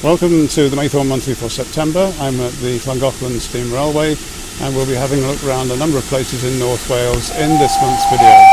Welcome to the Maythorn Monthly for September. I'm at the Llangollen Steam Railway and we'll be having a look around a number of places in North Wales in this month's video.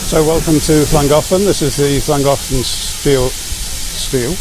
So welcome to Llangollen. This is the Llangollen Steel.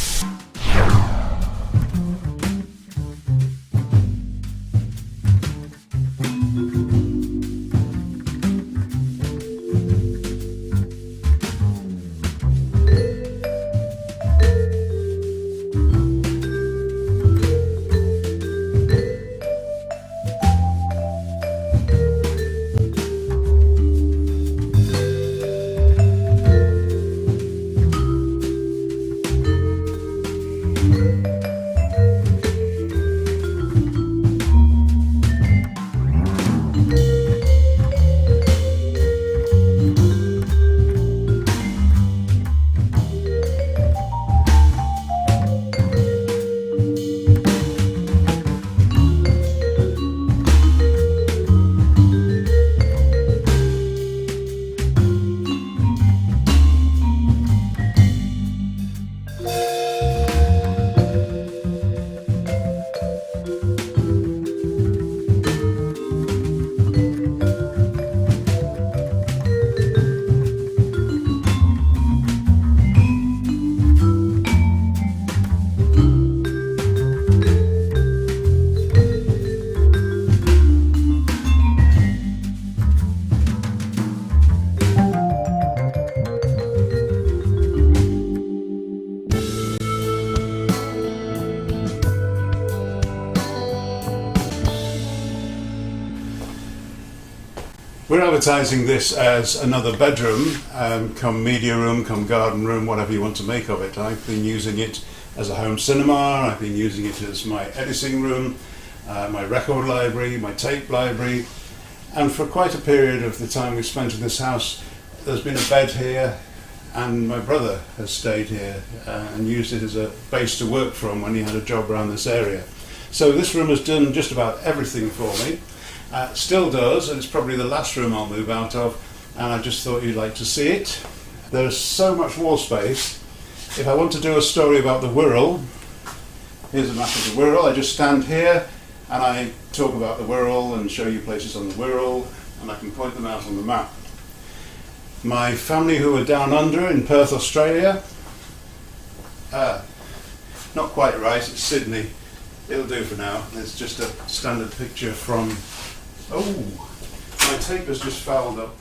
We're advertising this as another bedroom, come media room, come garden room, whatever you want to make of it. I've been using it as a home cinema, I've been using it as my editing room, my record library, my tape library, and for quite a period of the time we've spent in this house, there's been a bed here, and my brother has stayed here and used it as a base to work from when he had a job around this area. So this room has done just about everything for me. Still does, and it's probably the last room I'll move out of, and I just thought you'd like to see it. There's so much wall space. If I want to do a story about the Wirral, here's a map of the Wirral. I just stand here and I talk about the Wirral and show you places on the Wirral, and I can point them out on the map. My family who are down under in Perth, Australia, not quite right, it's Sydney. It'll do for now. It's just a standard picture from... Oh, my tape has just fouled up.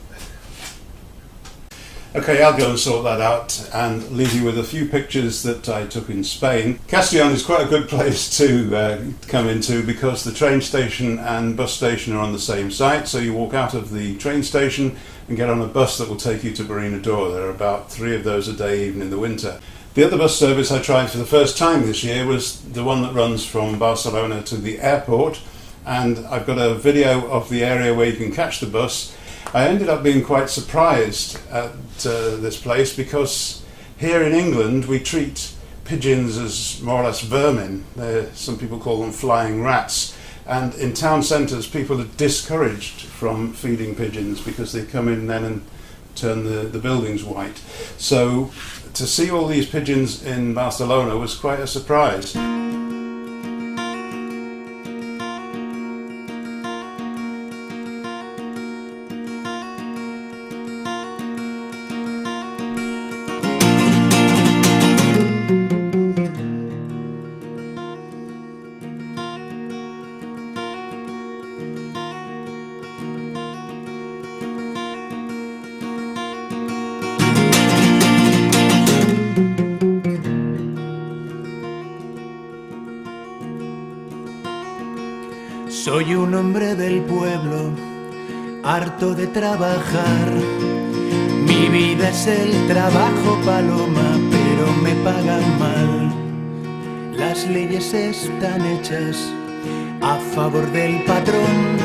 Okay, I'll go and sort that out and leave you with a few pictures that I took in Spain. Castellón is quite a good place to come into because the train station and bus station are on the same site, so you walk out of the train station and get on a bus that will take you to Marinador. There are about 3 of those a day even in the winter. The other bus service I tried for the first time this year was the one that runs from Barcelona to the airport, and I've got a video of the area where you can catch the bus. I ended up being quite surprised at this place because here in England we treat pigeons as more or less vermin. Some people call them flying rats, and in town centres people are discouraged from feeding pigeons because they come in then and turn the buildings white. So to see all these pigeons in Barcelona was quite a surprise. Soy un hombre del pueblo, harto de trabajar. Mi vida es el trabajo, paloma, pero me pagan mal. Las leyes están hechas a favor del patrón.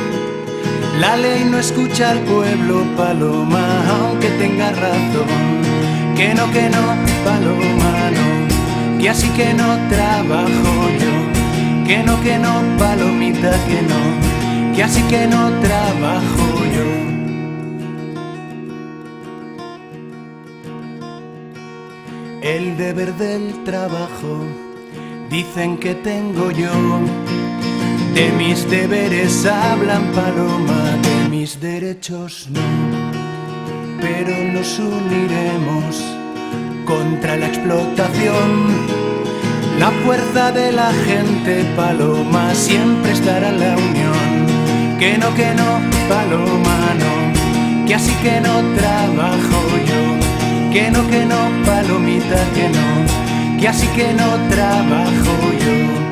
La ley no escucha al pueblo, paloma, aunque tenga razón. Que no, paloma, no, que así que no trabajo yo. Que no, palomita, que así que no trabajo yo. El deber del trabajo, dicen que tengo yo. De mis deberes hablan, paloma, de mis derechos no. Pero nos uniremos contra la explotación. La fuerza de la gente, paloma, siempre estará en la unión. Que no, paloma, no, que así que no trabajo yo. Que no, palomita, que así que no trabajo yo.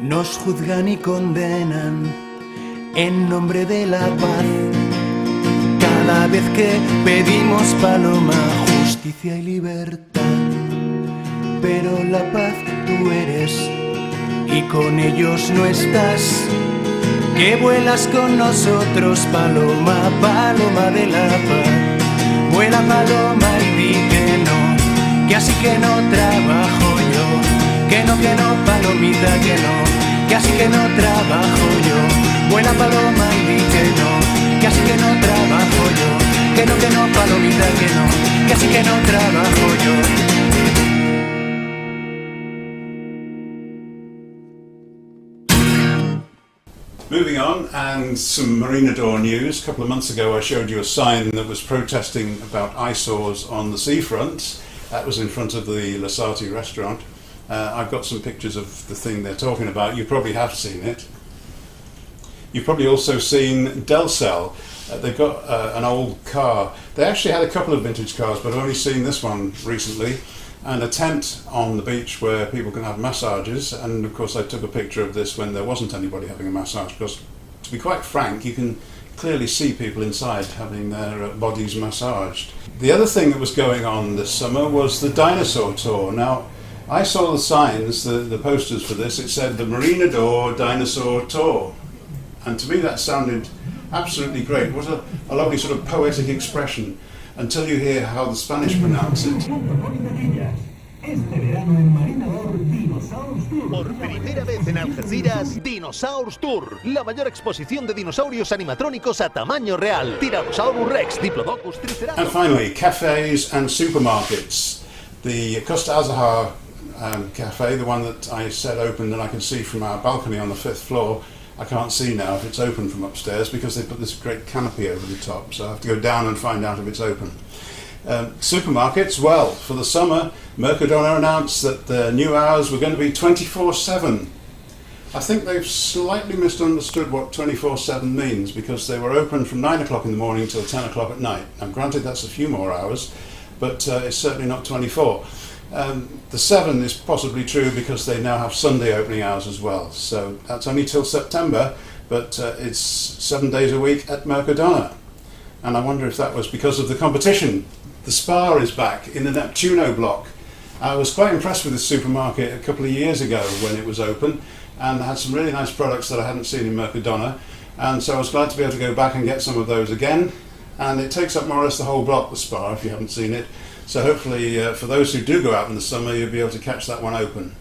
Nos juzgan y condenan en nombre de la paz. Cada vez que pedimos, paloma, justicia y libertad. Pero la paz tú eres y con ellos no estás. Que vuelas con nosotros, paloma, paloma de la paz. Vuela, paloma, y di que no, que así que no trabajo yo. Que no, palomita, que así que no trabajo yo. Buena paloma y di que así que no trabajo yo. Que no, palomita, que así que no trabajo yo. Moving on, and some Marinador news. A couple of months ago I showed you a sign that was protesting about eyesores on the seafront. That was in front of the Lasati restaurant. I've got some pictures of the thing they're talking about. You probably have seen it. You've probably also seen Delcel. They've got an old car. They actually had a couple of vintage cars, but I've only seen this one recently. And a tent on the beach where people can have massages. And of course I took a picture of this when there wasn't anybody having a massage, because to be quite frank, you can clearly see people inside having their bodies massaged. The other thing that was going on this summer was the dinosaur tour. Now, I saw the signs, the posters for this. It said the Marinador Dinosaur Tour, and to me that sounded absolutely great. What a lovely sort of poetic expression, until you hear how the Spanish pronounce it. Por primera vez en Algeciras, Dinosaurs Tour, la mayor exposición de dinosaurios animatrónicos a tamaño real. Tyrannosaurus Rex, Diplodocus, Triceratops. And finally, cafes and supermarkets. The Costa Azahar cafe, the one that I said opened and I could see from our balcony on the 5th floor. I can't see now if it's open from upstairs because they put this great canopy over the top, so I have to go down and find out if it's open. Supermarkets, well, for the summer, Mercadona announced that the new hours were going to be 24/7. I think they've slightly misunderstood what 24/7 means, because they were open from 9 o'clock in the morning till 10 o'clock at night. Now granted, that's a few more hours, but it's certainly not 24. The 7 is possibly true because they now have Sunday opening hours as well, so that's only till September, but it's 7 days a week at Mercadona. And I wonder if that was because of the competition. The Spa is back in the Neptuno block. I was quite impressed with this supermarket a couple of years ago when it was open, and had some really nice products that I hadn't seen in Mercadona, and so I was glad to be able to go back and get some of those again. And it takes up more or less the whole block, the Spa, if you haven't seen it. So hopefully for those who do go out in the summer, you'll be able to catch that one open.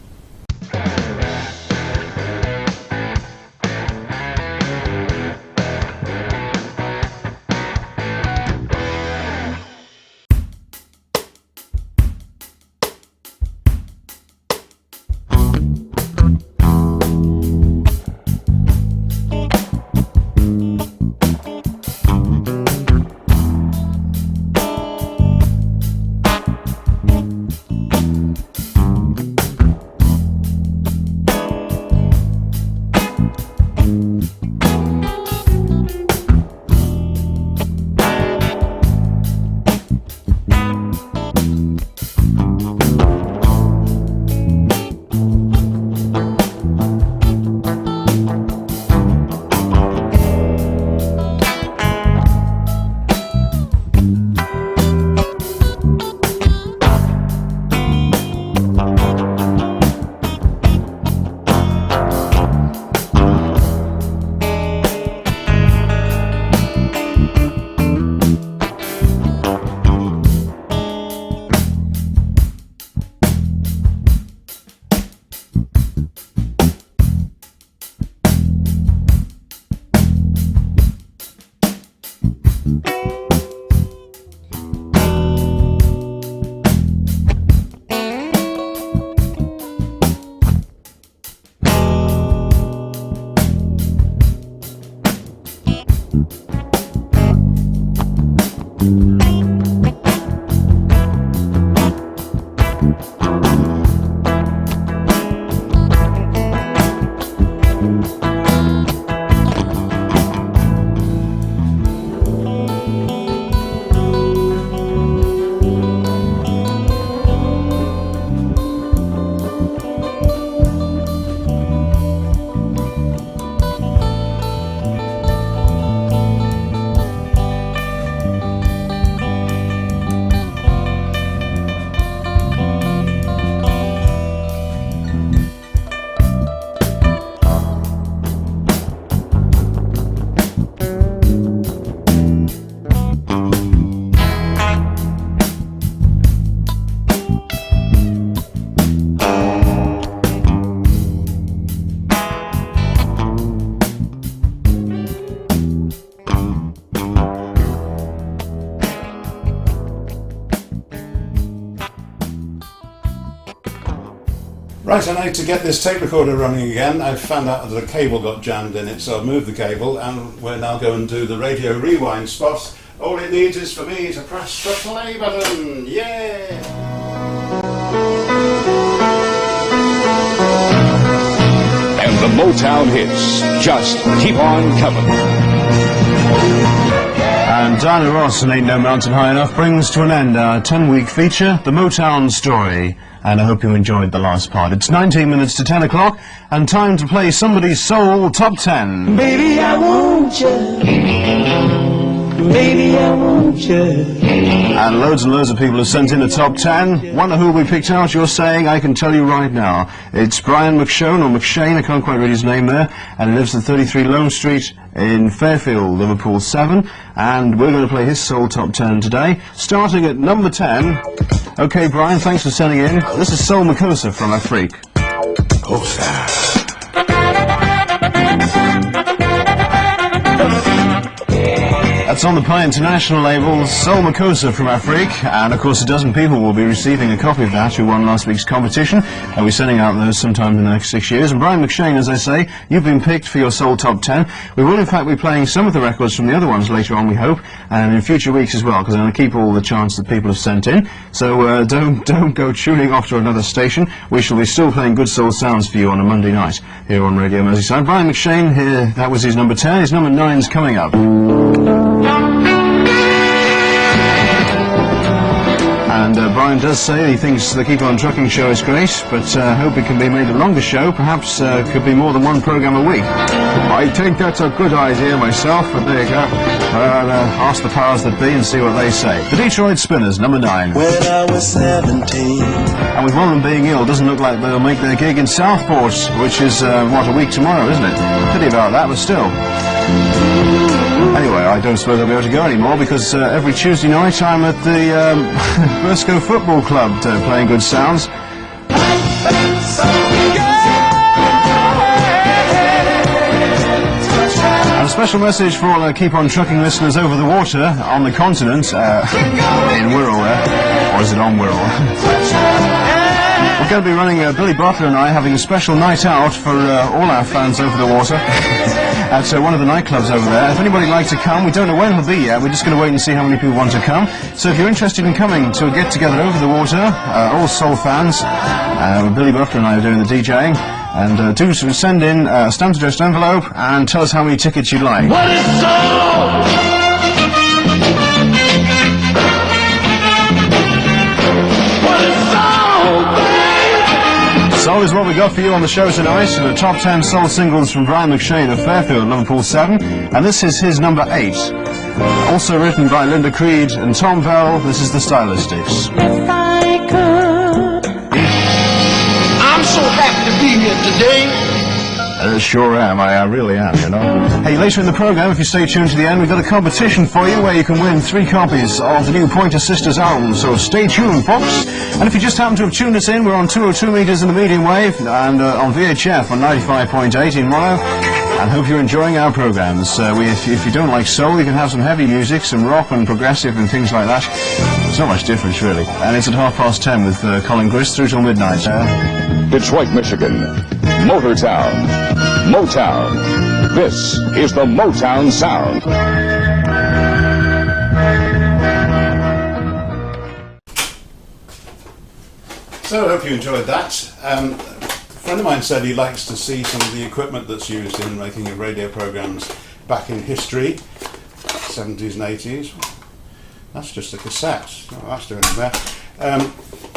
Right, I need to get this tape recorder running again. I found out that a cable got jammed in it, so I've moved the cable, and we're now going to do the radio rewind spot. All it needs is for me to press the play button. Yeah! And the Motown hits just keep on coming. And Diana Ross and Ain't No Mountain High Enough brings to an end our 10-week feature, The Motown Story. And I hope you enjoyed the last part. It's 19 minutes to 10 o'clock, and time to play somebody's soul top 10. Baby, I want you. Baby, I want you. And loads of people have sent in a top 10. Wonder who we picked out? You're saying, I can tell you right now. It's Brian McShone, or McShane, I can't quite read his name there, and he lives at 33 Lone Street in Fairfield, Liverpool 7. And we're going to play his soul top 10 today, starting at number 10. Okay, Brian, thanks for sending in. This is Soul Makossa from Afrique. That's on the Pi International label, Sol Makosa from Afrique, and of course a dozen people will be receiving a copy of that who won last week's competition. We'll be sending out those sometime in the next 6 years. And Brian McShane, as I say, you've been picked for your Soul Top 10. We will in fact be playing some of the records from the other ones later on, we hope, and in future weeks as well, because I'm going to keep all the chants that people have sent in. So don't go tuning off to another station. We shall be still playing good soul sounds for you on a Monday night here on Radio Merseyside. Brian McShane here, that was his number 10. His number 9's coming up. And Brian does say he thinks the Keep On Trucking show is great, but hope it can be made a longer show, perhaps could be more than one programme a week. I think that's a good idea myself, but there you go. Ask the powers that be and see what they say. The Detroit Spinners, number 9. When I was 17. And with one of them being ill, doesn't look like they'll make their gig in Southport, which is, what, a week tomorrow, isn't it? Pity about that, but still. Anyway, I don't suppose I'll be able to go anymore because every Tuesday night I'm at the Briscoe Football Club playing good sounds. And a special message for all Keep On Trucking listeners over the water on the continent, in Wirral, or is it on Wirral? We're going to be running, Billy Butler and I, having a special night out for all our fans over the water at one of the nightclubs over there. If anybody would like to come, we don't know when it'll be yet, we're just going to wait and see how many people want to come. So if you're interested in coming to a get-together over the water, all soul fans, Billy Butler and I are doing the DJing, and do send in a stamped addressed envelope and tell us how many tickets you'd like. What is soul? Soul is what we got for you on the show tonight, and the top 10 soul singles from Brian McShane of Fairfield, Liverpool 7, and this is his number 8. Also written by Linda Creed and Tom Bell, this is The Stylistics. If I could. I'm so happy to be here today. Sure am, I really am, you know. Hey, later in the programme, if you stay tuned to the end, we've got a competition for you where you can win 3 copies of the new Pointer Sisters album, so stay tuned, folks. And if you just happen to have tuned us in, we're on 202 metres in the medium wave and on VHF on 95.8 in mono. And hope you're enjoying our programmes. If you don't like soul, you can have some heavy music, some rock and progressive and things like that. It's not much difference, really. And it's at 10:30 with Colin Grist through till midnight. Detroit, Michigan. Motortown. Motown. This is the Motown sound. So I hope you enjoyed that. A friend of mine said he likes to see some of the equipment that's used in making of radio programs back in history, 70s and 80s. That's just a cassette. Oh, that's doing it there.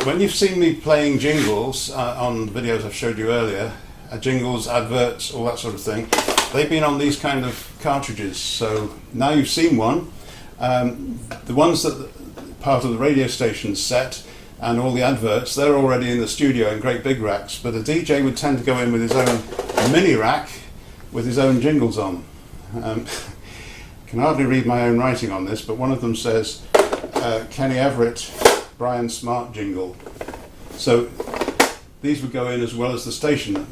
When you've seen me playing jingles on videos I've showed you earlier, jingles, adverts, all that sort of thing, they've been on these kind of cartridges. So now you've seen one. The ones that part of the radio station set and all the adverts, they're already in the studio in great big racks, but a DJ would tend to go in with his own mini rack with his own jingles on. I can hardly read my own writing on this, but one of them says Kenny Everett, Brian Smart jingle. So these would go in as well as the station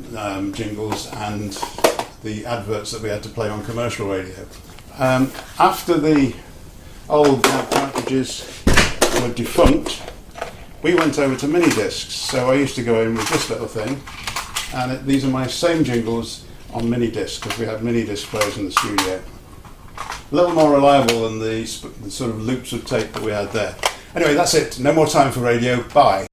jingles and the adverts that we had to play on commercial radio. After the old cartridges were defunct, we went over to mini discs. So I used to go in with this little thing, and these are my same jingles on mini disc, because we had mini disc players in the studio. A little more reliable than the sort of loops of tape that we had there. Anyway, that's it. No more time for radio. Bye.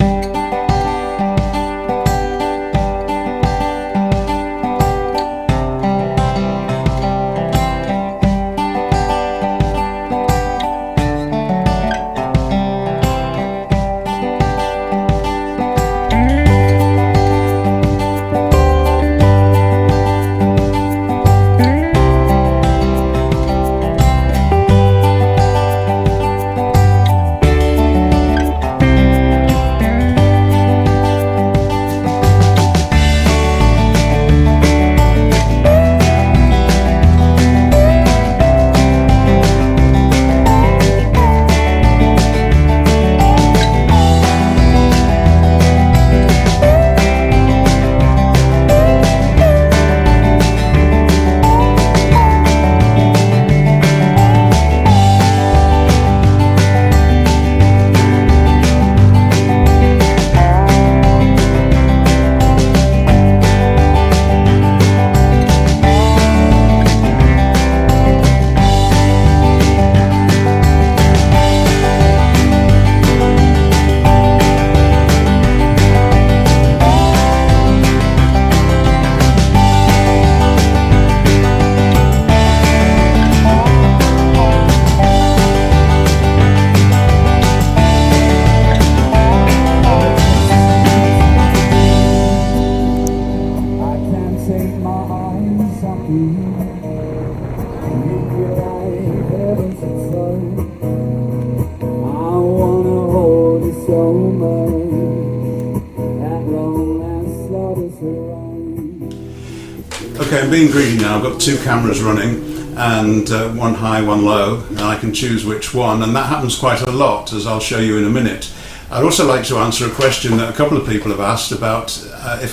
Okay, I'm being greedy now. I've got 2 cameras running, and one high, one low, and I can choose which one, and that happens quite a lot, as I'll show you in a minute. I'd also like to answer a question that a couple of people have asked about if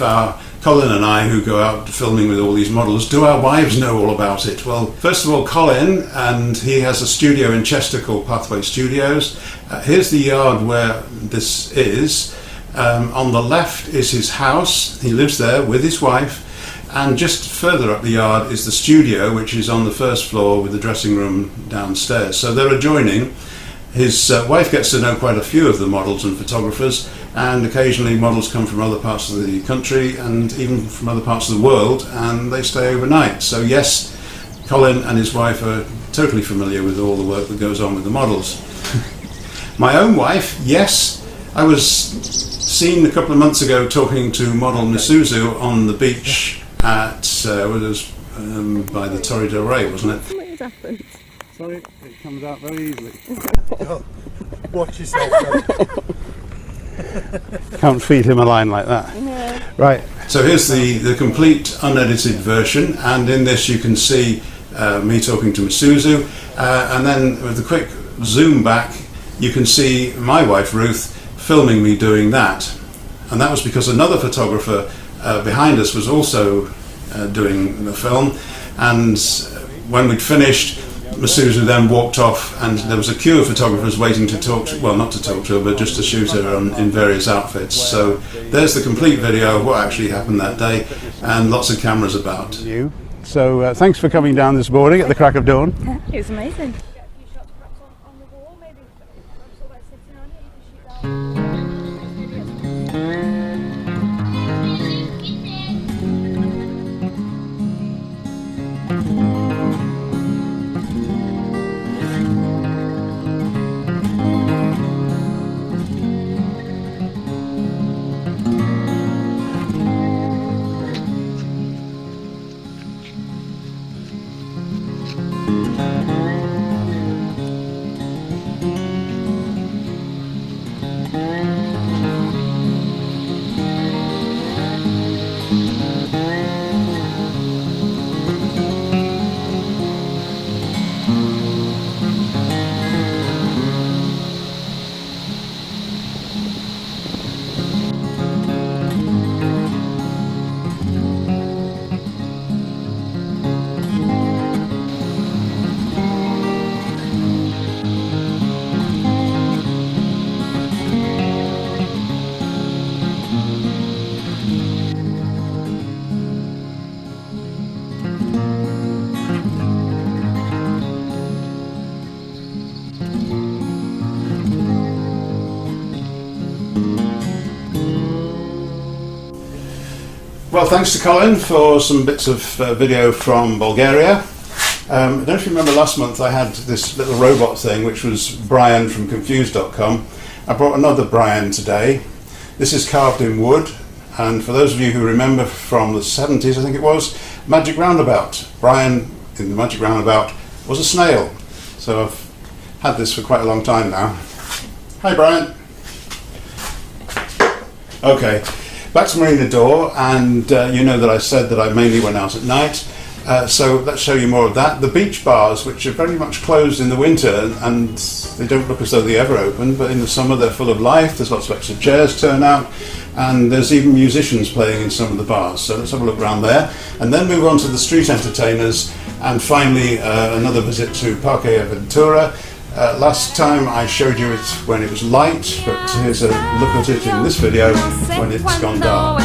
Colin and I, who go out filming with all these models, do our wives know all about it? Well, first of all, Colin, and he has a studio in Chester called Pathway Studios. Here's the yard where this is. On the left is his house. He lives there with his wife. And just further up the yard is the studio, which is on the first floor with the dressing room downstairs. So they're adjoining. His wife gets to know quite a few of the models and photographers, and occasionally models come from other parts of the country and even from other parts of the world, and they stay overnight. So yes, Colin and his wife are totally familiar with all the work that goes on with the models. My own wife, yes, I was seen a couple of months ago talking to model Misuzu on the beach at by the Torre del Rey, wasn't it? What has happened? Sorry, it comes out very easily. Oh, watch yourself. Can't feed him a line like that. No. Right, so here's the complete unedited version, and in this you can see me talking to Misuzu, and then with a quick zoom back you can see my wife Ruth filming me doing that, and that was because another photographer behind us was also doing the film, and when we'd finished, Misuzu then walked off, and there was a queue of photographers waiting to talk to, well, not to talk to her, but just to shoot her in various outfits. So there's the complete video of what actually happened that day, and lots of cameras about. So thanks for coming down this morning at the crack of dawn. It was amazing. Well, thanks to Colin for some bits of video from Bulgaria. I don't know if you remember last month I had this little robot thing, which was Brian from Confused.com. I brought another Brian today. This is carved in wood, and for those of you who remember from the 70s, I think it was, Magic Roundabout. Brian in the Magic Roundabout was a snail. So I've had this for quite a long time now. Hi Brian. Okay. Back to Marina Door, and you know that I said that I mainly went out at night, so let's show you more of that. The beach bars, which are very much closed in the winter, and they don't look as though they ever open, but in the summer they're full of life. There's lots of extra chairs turn out, and there's even musicians playing in some of the bars, so let's have a look around there, and then move on to the street entertainers, and finally another visit to Parque Aventura. Last time I showed you it when it was light, but here's a look at it in this video when it's gone dark.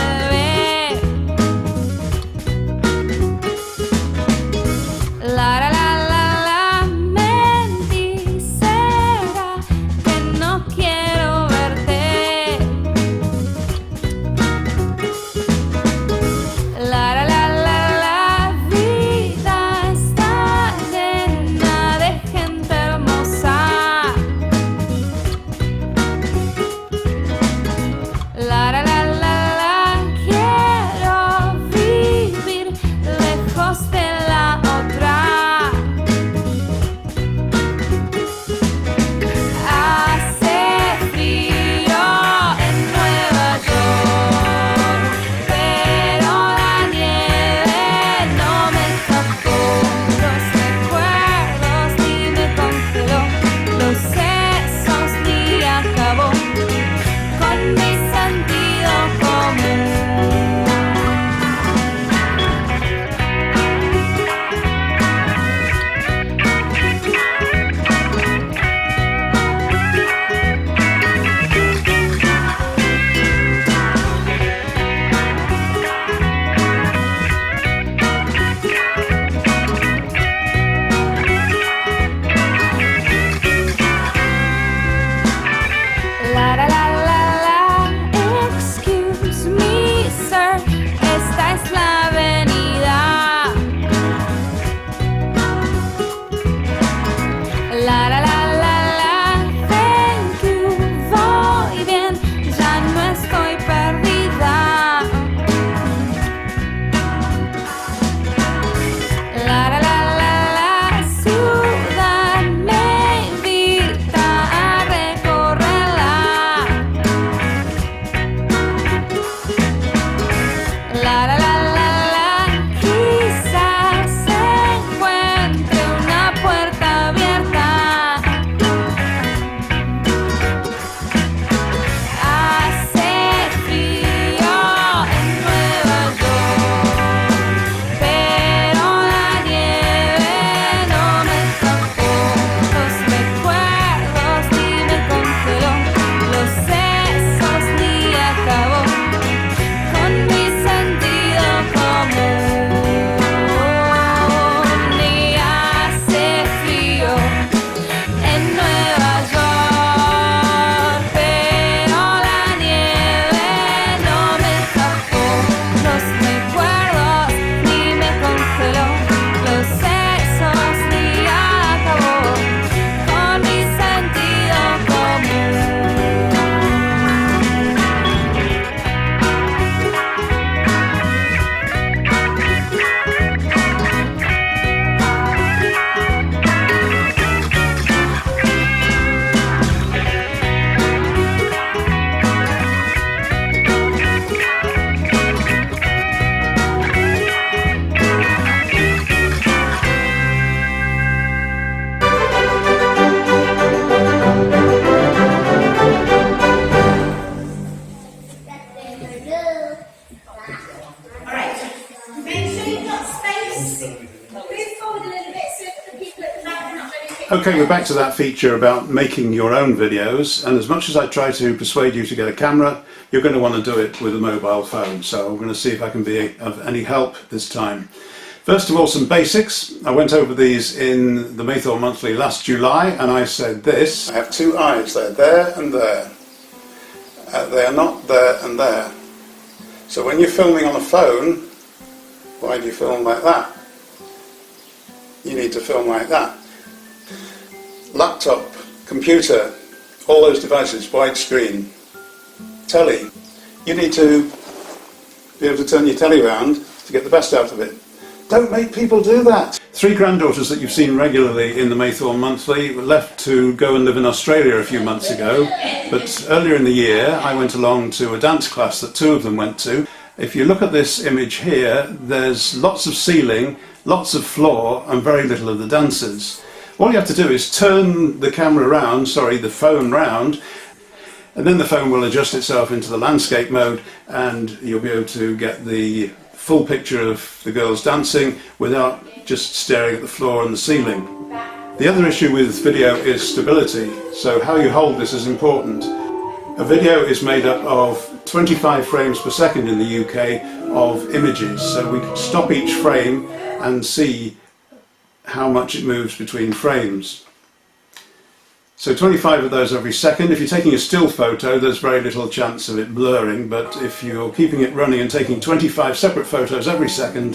Okay, we're back to that feature about making your own videos, and as much as I try to persuade you to get a camera, you're going to want to do it with a mobile phone, so I'm going to see if I can be of any help this time. First of all, some basics. I went over these in the Maythorn Monthly last July, and I said this. I have two eyes, they're there and there. They are not there and there. So when you're filming on a phone, why do you film like that? You need to film like that. Laptop, computer, all those devices, widescreen, telly. You need to be able to turn your telly around to get the best out of it. Don't make people do that. Three granddaughters that you've seen regularly in the Maythorn Monthly left to go and live in Australia a few months ago, but earlier in the year I went along to a dance class that two of them went to. If you look at this image here, there's lots of ceiling, lots of floor, and very little of the dancers. All you have to do is turn the camera round, the phone round, and then the phone will adjust itself into the landscape mode, and you'll be able to get the full picture of the girls dancing without just staring at the floor and the ceiling. The other issue with video is stability, so how you hold this is important. A video is made up of 25 frames per second in the UK of images, so we can stop each frame and see how much it moves between frames. So 25 of those every second. If you're taking a still photo, there's very little chance of it blurring, but if you're keeping it running and taking 25 separate photos every second,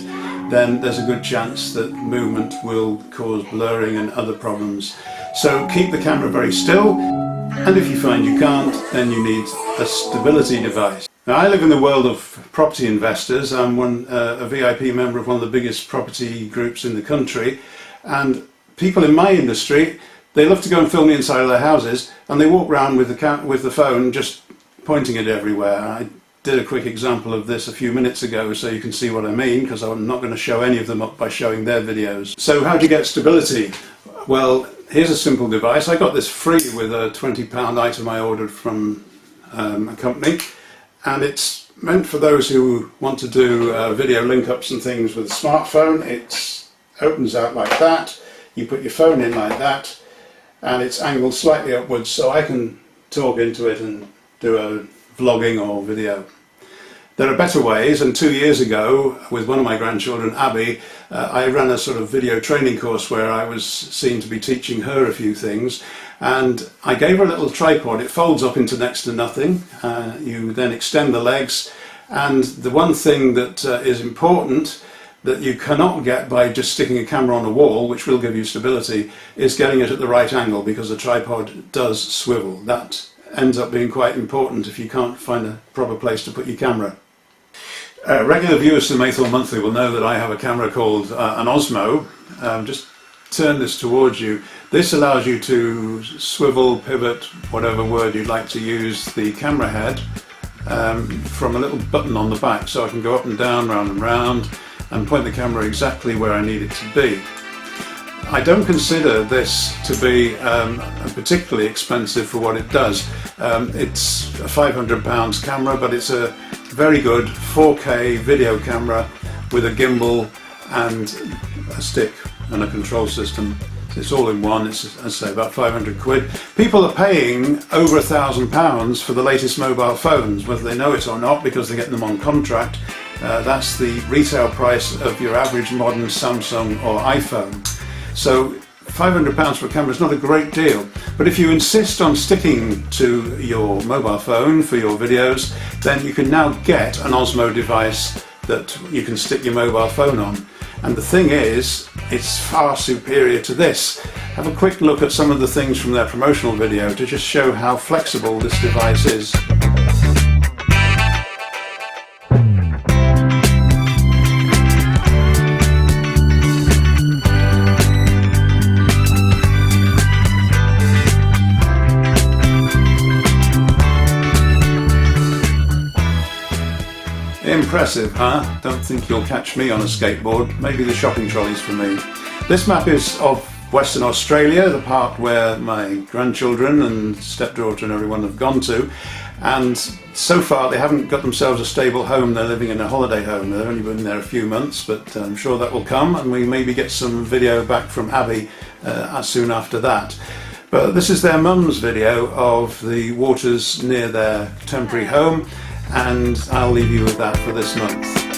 then there's a good chance that movement will cause blurring and other problems. So keep the camera very still, and if you find you can't, then you need a stability device. Now, I live in the world of property investors. I'm a VIP member of one of the biggest property groups in the country, and people in my industry, they love to go and film the inside of their houses, and they walk around with the phone just pointing it everywhere. I did a quick example of this a few minutes ago so you can see what I mean, because I'm not going to show any of them up by showing their videos. So how do you get stability? Well, here's a simple device. I got this free with a £20 item I ordered from a company, and it's meant for those who want to do video link-ups and things with a smartphone. It opens out like that. You put your phone in like that, and it's angled slightly upwards so I can talk into it and do a vlogging or video. There are better ways, and 2 years ago with one of my grandchildren, Abby, I ran a sort of video training course where I was seen to be teaching her a few things, and I gave her a little tripod. It folds up into next to nothing. You then extend the legs, and the one thing that is important that you cannot get by just sticking a camera on a wall, which will give you stability, is getting it at the right angle, because the tripod does swivel. That ends up being quite important if you can't find a proper place to put your camera. Regular viewers to the Maythorn Monthly will know that I have a camera called an Osmo. Just turn this towards you. This allows you to swivel, pivot, whatever word you'd like to use, the camera head from a little button on the back, so I can go up and down, round and round, and point the camera exactly where I need it to be. I don't consider this to be particularly expensive for what it does. It's a £500 camera, but it's a very good 4K video camera with a gimbal and a stick and a control system. It's all in one. It's, as I say, about 500 quid. People are paying over £1,000 for the latest mobile phones, whether they know it or not, because they're getting them on contract. That's the retail price of your average modern Samsung or iPhone. So £500 for a camera is not a great deal, but if you insist on sticking to your mobile phone for your videos, then you can now get an Osmo device that you can stick your mobile phone on. And the thing is, it's far superior to this. Have a quick look at some of the things from their promotional video to just show how flexible this device is. Impressive, huh? Don't think you'll catch me on a skateboard. Maybe the shopping trolley's for me. This map is of Western Australia, the part where my grandchildren and stepdaughter and everyone have gone to, and so far they haven't got themselves a stable home. They're living in a holiday home. They've only been there a few months, but I'm sure that will come, and we maybe get some video back from Abby soon after that. But this is their mum's video of the waters near their temporary home, and I'll leave you with that for this month.